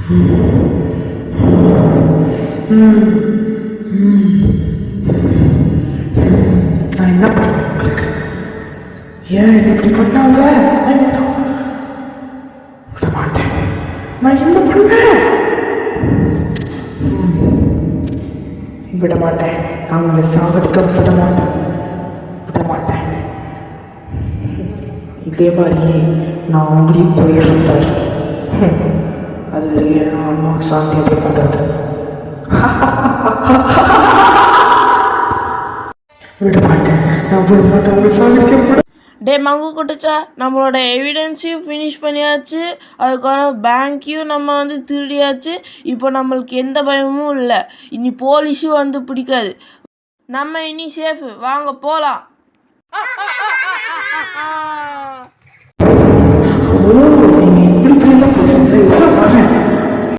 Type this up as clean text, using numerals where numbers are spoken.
நான் என்ன பண்ணுவேன் உங்களுக்கு? ஏன் இப்படி பண்ணாங்க? விட மாட்டேன். நான் என்ன பண்ணுவேன்? விட மாட்டேன். அவங்களை சாகடிக்க விட மாட்டேன். இதே மாதிரியே நான் அவங்களையும் கொள்ளிருந்தார். அது என் அம்மா சாந்தியத்தை பண்ணுறது. விட மாட்டேன். நான் விட மாட்டேன். அவங்களை சாகடிக்க விட. டே மங்கு குட்டிச்சா, நம்மளோட எவிடன்ஸையும் ஃபினிஷ் பண்ணியாச்சு. அதுக்கப்புறம் பேங்க்கையும் நம்ம திருடியாச்சு. இப்போ நம்மளுக்கு எந்த பயமும் இல்லை. இனி போலீஸும் பிடிக்காது. நம்ம இனி சேஃபு. வாங்க போகலாம்.